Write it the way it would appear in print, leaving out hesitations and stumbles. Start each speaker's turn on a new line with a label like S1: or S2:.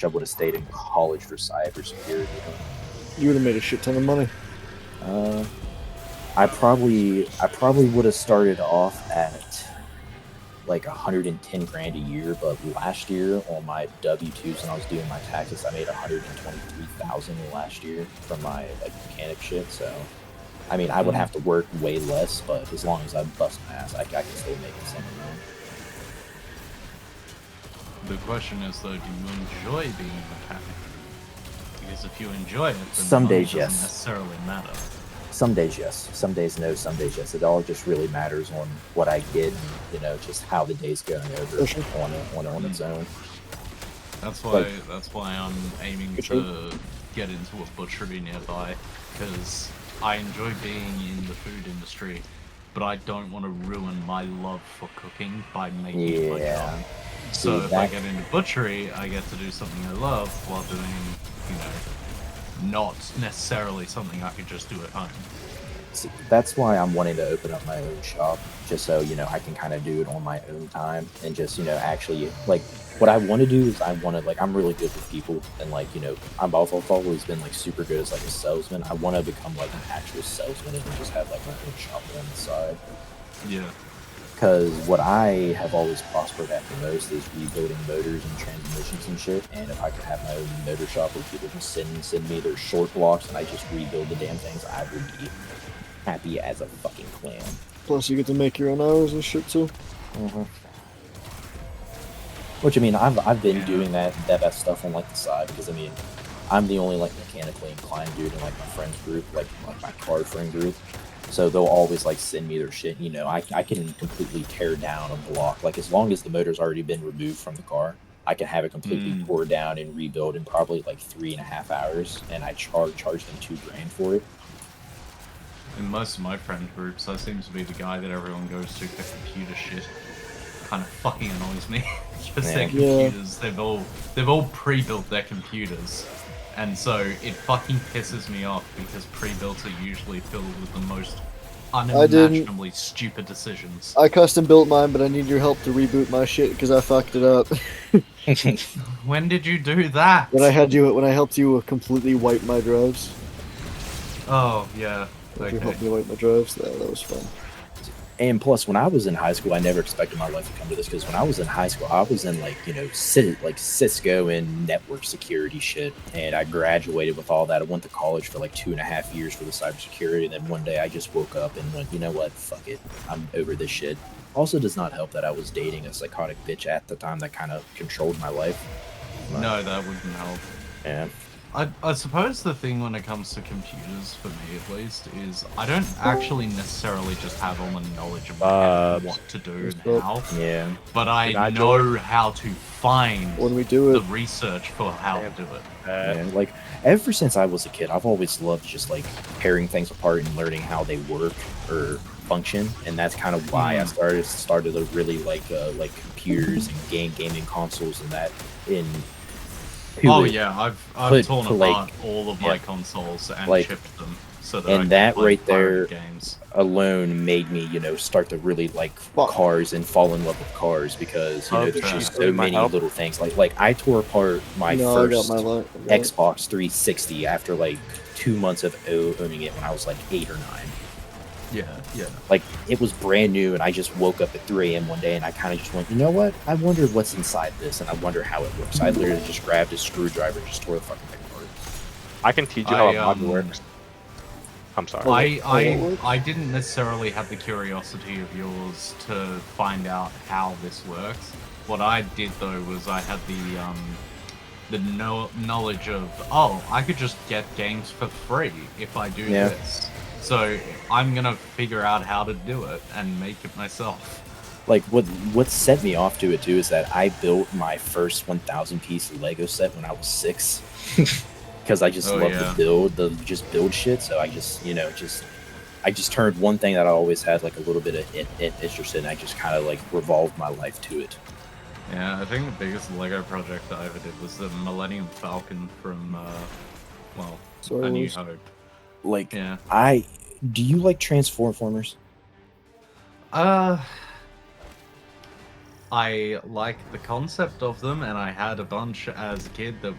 S1: I would have stayed in college for cybersecurity.
S2: You would have made a shit ton of money.
S1: I probably would have started off at like 110 grand a year, but last year on my W-2s when I was doing my taxes, I made 123,000 last year from my like mechanic shit. So, I mean, I would have to work way less, but as long as I bust my ass, I can still make something.
S3: The question is though, do you enjoy being a mechanic? Because if you enjoy it, then
S1: Some
S3: the money
S1: days,
S3: doesn't
S1: yes.
S3: necessarily matter.
S1: Some days, yes. Some days, no. Some days, yes. It all just really matters on what I get, and just how the day's going over on its own.
S3: That's why I'm aiming to get into a butchery nearby, because I enjoy being in the food industry, but I don't want to ruin my love for cooking by making it my job. So if I get into butchery, I get to do something I love while doing, not necessarily something I could just do at home.
S1: See, that's why I'm wanting to open up my own shop, just so, I can kind of do it on my own time and just, actually, like, what I want to do is I'm really good with people, and, like, I've always been, like, super good as, like, a salesman. I want to become, like, an actual salesman and just have, like, my own shop on the side.
S3: Yeah.
S1: Because what I have always prospered at the most is rebuilding motors and transmissions and shit. And if I could have my own motor shop where people just send me their short blocks and I just rebuild the damn things, I would be happy as a fucking clam.
S2: Plus, you get to make your own hours and shit too.
S1: Which, I mean, I've been doing that stuff on like the side, because I mean, I'm the only like mechanically inclined dude in like my friends group, like my car friend group. So they'll always like send me their shit. I can completely tear down a block. Like, as long as the motor's already been removed from the car, I can have it completely tore down and rebuild in probably like 3.5 hours, and I charge them $2,000 for it.
S3: In most of my friend groups, I seem to be the guy that everyone goes to for computer shit. Kind of fucking annoys me. Just their computers, they've all pre-built their computers. And so it fucking pisses me off, because pre-builts are usually filled with the most unimaginably stupid decisions.
S2: I custom built mine, but I need your help to reboot my shit because I fucked it up.
S3: When did you do that?
S2: When I helped you completely wipe my drives.
S3: Oh yeah. Okay.
S2: You helped me wipe my drives. That was fun.
S1: And plus, when I was in high school, I never expected my life to come to this, because when I was in high school, I was in, like, Cisco and network security shit, and I graduated with all that. I went to college for, like, 2.5 years for the cybersecurity, and then one day I just woke up and went, you know what, fuck it, I'm over this shit. Also does not help that I was dating a psychotic bitch at the time that kind of controlled my life.
S3: No, that wouldn't help.
S1: Yeah.
S3: I suppose the thing when it comes to computers, for me at least, is I don't actually necessarily just have all the knowledge about what to do and how.
S1: Yeah.
S3: But I know how to find the research for how to do it.
S1: And like, ever since I was a kid, I've always loved just like tearing things apart and learning how they work or function, and that's kind of why I started to really like computers and gaming consoles and that.
S3: Oh yeah, I've torn apart all of my consoles and chipped them, so that
S1: and that right there alone made me, start to really like cars and fall in love with cars, because there's just so many little things. Like I tore apart my first Xbox 360 after like 2 months of owning it when I was like 8 or 9.
S3: Yeah.
S1: Like, it was brand new, and I just woke up at 3 a.m. one day, and I kind of just went, you know what? I wonder what's inside this, and I wonder how it works. I literally just grabbed a screwdriver and just tore the fucking thing apart.
S4: I can teach you how a mod works. I'm sorry.
S3: I didn't necessarily have the curiosity of yours to find out how this works. What I did though was I had the knowledge of, I could just get games for free if I do this. So I'm gonna figure out how to do it and make it myself.
S1: Like, what set me off to it too is that I built my first 1,000 piece Lego set when I was 6, because I just love to build shit. So I just I just turned one thing that I always had like a little bit of interest in. I just kind of like revolved my life to it.
S3: Yeah, I think the biggest Lego project I ever did was the Millennium Falcon from A New Hope.
S1: Like, do you like Transformers?
S3: I like the concept of them, and I had a bunch as a kid that